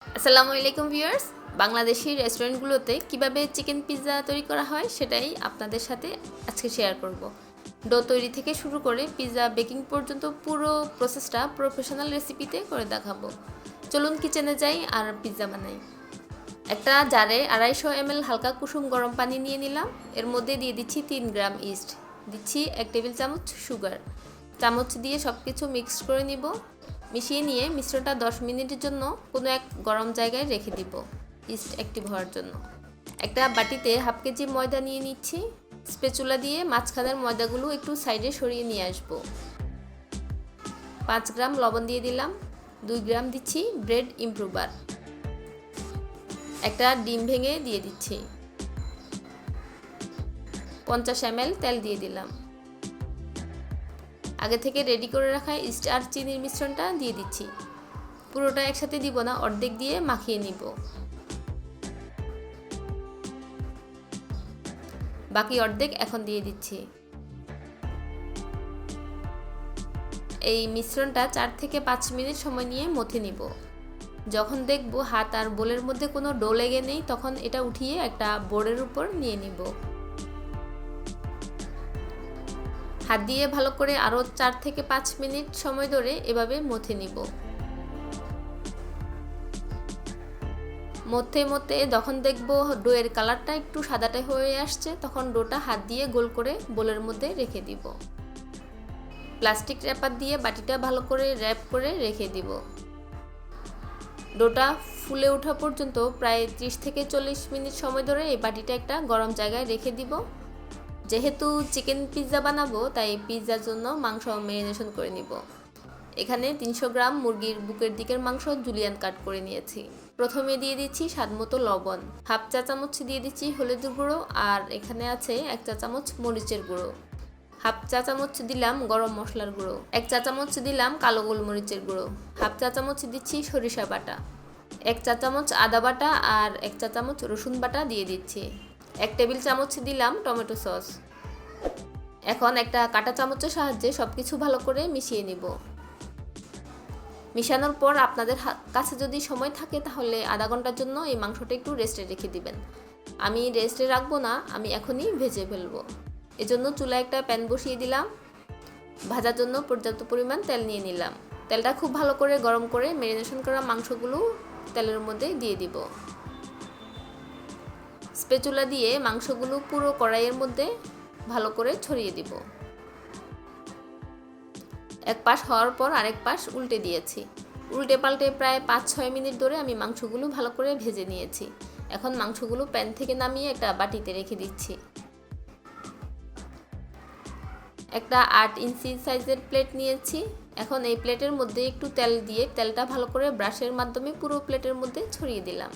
আসসালামু আলাইকুম ভিউয়ার্স। বাংলাদেশি রেস্টুরেন্টগুলোতে কিভাবে চিকেন পিৎজা তৈরি করা হয় সেটাই আপনাদের সাথে আজকে শেয়ার করব। ডো তৈরি থেকে শুরু করে পিৎজা বেকিং পর্যন্ত পুরো প্রসেসটা প্রফেশনাল রেসিপিতে করে দেখাবো। চলুন কিচেনে যাই আর পিৎজা বানাই। একটা জারে 250 ml হালকা কুসুম গরম পানি নিয়ে নিলাম। এর মধ্যে দিয়ে দিচ্ছি 3 গ্রাম ইস্ট, দিচ্ছি 1 টেবিল চামচ সুগার। চামচ দিয়ে সব কিছু মিক্স করে নিব। মিশিয়ে নিয়ে মিশ্রণটা 10 মিনিটের জন্য কোনো এক গরম জায়গায় রেখে দিব ইস্ট অ্যাক্টিভ হওয়ার জন্য। একটা বাটিতে হাফ কেজি ময়দা নিয়ে নিচ্ছি। স্প্যাচুলা দিয়ে মাঝখানের ময়দাগুলো একটু সাইডে সরিয়ে নিয়ে আসবো। 5 গ্রাম লবণ দিয়ে দিলাম। 2 গ্রাম দিচ্ছি ব্রেড ইমপ্রুভার। একটা ডিম ভেঙে দিয়ে দিচ্ছি। 50 ml তেল দিয়ে দিলাম। আগে থেকে রেডি করে রাখা ইস্ট আর চিনির মিশ্রণটা দিয়ে দিচ্ছি। পুরোটা একসাথে দিব না, অর্ধেক দিয়ে মাখিয়ে নিব। বাকি অর্ধেক এখন দিয়ে দিচ্ছি। এই মিশ্রণটা 4 থেকে 5 মিনিট সময় নিয়ে মথে নিব। যখন দেখব হাত আর বোলের মধ্যে কোনো ডো লেগে নেই, তখন এটা উঠিয়ে একটা বোর্ডের উপর নিয়ে নিব। হাত দিয়ে ভালো করে আরও 4 থেকে 5 মিনিট সময় ধরে এভাবে মথে নিব। মধ্যে মধ্যে যখন দেখব ডোয়ের কালারটা একটু সাদাটে হয়ে আসছে, তখন ডোটা হাত দিয়ে গোল করে বোলের মধ্যে রেখে দিব। প্লাস্টিক র্যাপার দিয়ে বাটিটা ভালো করে র্যাপ করে রেখে দিব। ডোটা ফুলে ওঠা পর্যন্ত প্রায় 30 থেকে 40 মিনিট সময় ধরে এই বাটিটা একটা গরম জায়গায় রেখে দিব। যেহেতু চিকেন পিৎজা বানাবো, তাই পিৎজার জন্য মাংস ম্যারিনেশন করে নিব। এখানে 300 গ্রাম মুরগির বুকের দিকের মাংস জুলিয়ান কাট করে নিয়েছি। প্রথমে দিয়ে দিচ্ছি স্বাদমতো লবণ, হাফ চা চামচ দিয়ে দিচ্ছি হলুদের গুঁড়ো, আর এখানে আছে 1 চা চামচ মরিচের গুঁড়ো। হাফ চা চামচ দিলাম গরম মশলার গুঁড়ো, 1 চা চামচ দিলাম কালো গোলমরিচের গুঁড়ো, হাফ চা চামচ দিচ্ছি সরিষা বাটা, 1 চা চামচ আদা বাটা আর 1 চা চামচ রসুন বাটা দিয়ে দিচ্ছি। 1 টেবিল চামচ দিলাম টমেটো সস। এখন একটা কাঁটা চামচের সাহায্যে সবকিছু ভালো করে মিশিয়ে নিব। মিশানোর পর আপনাদের কাছে যদি সময় থাকে তাহলে আধা ঘন্টার জন্য এই মাংসটা একটু রেস্টে রেখে দিবেন। আমি রেস্টে রাখবো না, আমি এখনই ভেজে ফেলবো। এজন্য চুলায় একটা প্যান বসিয়ে দিলাম। ভাজার জন্য পর্যাপ্ত পরিমাণ তেল নিয়ে নিলাম। তেলটা খুব ভালো করে গরম করে ম্যারিনেশন করা মাংসগুলো তেলের মধ্যে দিয়ে দিব। স্প্যাচুলা দিয়ে মাংসগুলো পুরো কড়াইয়ের মধ্যে ভালো করে ছড়িয়ে দিব। এক পাশ হওয়ার পর আরেক পাশ উল্টে দিয়েছি। উল্টে পাল্টে প্রায় 5-6 মিনিট ধরে আমি মাংসগুলো ভালো করে ভেজে নিয়েছি। এখন মাংসগুলো প্যান থেকে নামিয়ে একটা বাটিতে রেখে দিচ্ছি। একটা 8 ইঞ্চি সাইজের প্লেট নিয়েছি। এখন এই প্লেটের মধ্যে একটু তেল দিয়ে তেলটা ভালো করে ব্রাশের মাধ্যমে পুরো প্লেটের মধ্যে ছড়িয়ে দিলাম।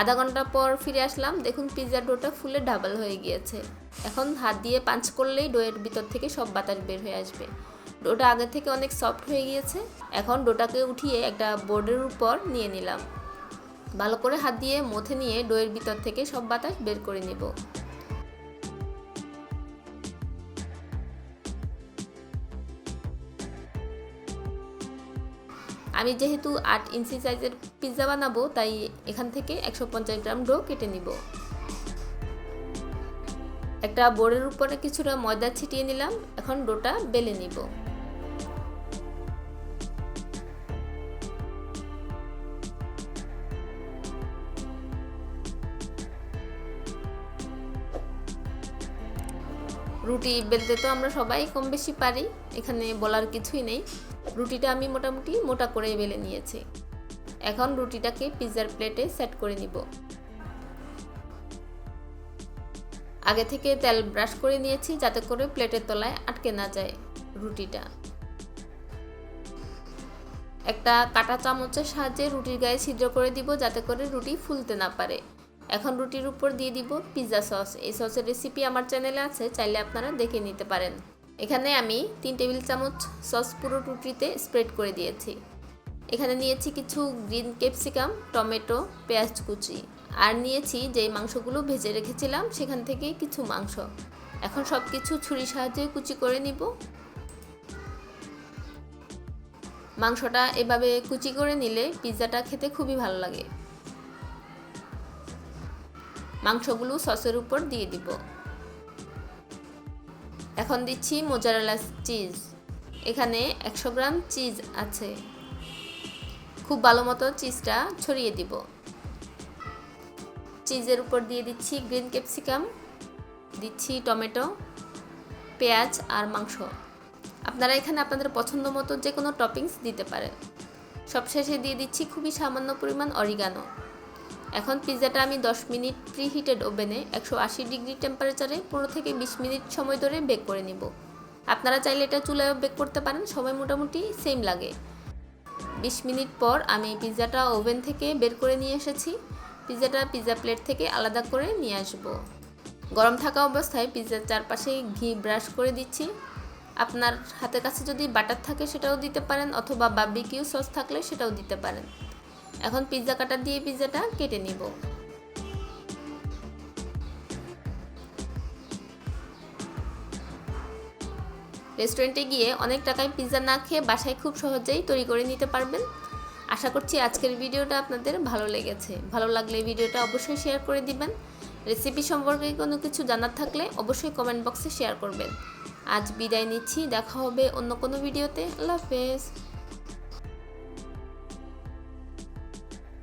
আধা ঘন্টা পর ফিরে আসলাম। দেখুন পিৎজার ডোটা ফুলে ডাবল হয়ে গিয়েছে। এখন হাত দিয়ে পাঞ্চ করলেই ডোয়ের ভিতর থেকে সব বাতাস বের হয়ে আসবে। ডোটা আগে থেকে অনেক সফট হয়ে গিয়েছে। এখন ডোটাকে উঠিয়ে একটা বোর্ডের উপর নিয়ে নিলাম। ভালো করে হাত দিয়ে মথে নিয়ে ডোয়ের ভিতর থেকে সব বাতাস বের করে নেব। আমি যেহেতু 8 ইঞ্চি সাইজের পিৎজা বানাবো, তাই এখান থেকে 150 গ্রাম ডো কেটে নিব। একটা বোর্ডের উপরে কিছুটা ময়দা ছিটিয়ে নিলাম। এখন ডোটা বেলে নিব। রুটি বেলতে তো আমরা সবাই কম বেশি পারি, এখানে বলার কিছুই নেই। রুটিটা আমি মোটামুটি মোটা করে বেলে নিয়েছি। এখন রুটিটাকে পিৎজার প্লেটে সেট করে নিব। আগে থেকে তেল ব্রাশ করে নিয়েছি, যাতে করে প্লেটের তলায় আটকে না যায় রুটিটা। একটা কাঁটা চামচের সাহায্যে রুটির গায়ে ছিদ্র করে দিব, যাতে করে রুটি ফুলতে না পারে। এখন রুটির উপর দিয়ে দিব পিৎজা সস। এই সসের রেসিপি আমার চ্যানেলে আছে, চাইলে আপনারা দেখে নিতে পারেন। এখানে আমি 3 টেবিল চামচ সস পুরো রুটিতে স্প্রেড করে দিয়েছি। এখানে নিয়েছি কিছু গ্রিন ক্যাপসিকাম, টমেটো, পেঁয়াজ কুচি, আর নিয়েছি যেই মাংসগুলো ভেজে রেখেছিলাম সেখান থেকে কিছু মাংস। এখন সব কিছু ছুরির সাহায্যে কুচি করে নিব। মাংসটা এভাবে কুচি করে নিলে পিৎজাটা খেতে খুবই ভালো লাগে। মাংসগুলো সসের উপর দিয়ে দিব। এখন দিচ্ছি মোজারেলা চিজ। এখানে 100 গ্রাম চিজ আছে। খুব ভালো মতো চিজটা ছড়িয়ে দিব। চিজের উপর দিয়ে দিচ্ছি গ্রিন ক্যাপসিকাম, দিচ্ছি টমেটো, পেঁয়াজ আর মাংস। আপনারা এখানে আপনাদের পছন্দ মতো যে কোনো টপিংস দিতে পারেন। সবশেষে দিয়ে দিচ্ছি খুবই সামান্য পরিমাণ অরিগানো। এখন পিৎজাটা আমি 10 মিনিট প্রিহিটেড ওভেনে 180 ডিগ্রি টেম্পারেচারে 15 থেকে 20 মিনিট সময় ধরে বেক করে নিব। আপনারা চাইলে এটা চুলায় বেক করতে পারেন, সময় মোটামুটি সেম লাগে। 20 মিনিট পর আমি পিৎজাটা ওভেন থেকে বের করে নিয়ে এসেছি। পিৎজাটা পিৎজা প্লেট থেকে আলাদা করে নিয়ে আসব। গরম থাকা অবস্থায় পিৎজার চারপাশে ঘি ব্রাশ করে দিচ্ছি। আপনার হাতের কাছে যদি বাটার থাকে সেটাও দিতে পারেন, অথবা বারবিকিউ সস থাকলে সেটাও দিতে পারেন। এখন পিৎজা কাটার দিয়ে পিৎজাটা কেটে নিব। রেস্টুরেন্টে গিয়ে অনেক টাকায় পিৎজা না খেয়ে বাসায় খুব সহজেই তৈরি করে নিতে পারবেন। আশা করছি আজকের ভিডিওটা আপনাদের ভালো লেগেছে। ভালো লাগলে ভিডিওটা অবশ্যই শেয়ার করে দিবেন। রেসিপি সম্পর্কে কোনো কিছু জানার থাকলে অবশ্যই কমেন্ট বক্সে শেয়ার করবেন। আজ বিদায় নিচ্ছি, দেখা হবে অন্য কোনো ভিডিওতে। আল্লাহ হাফেজ।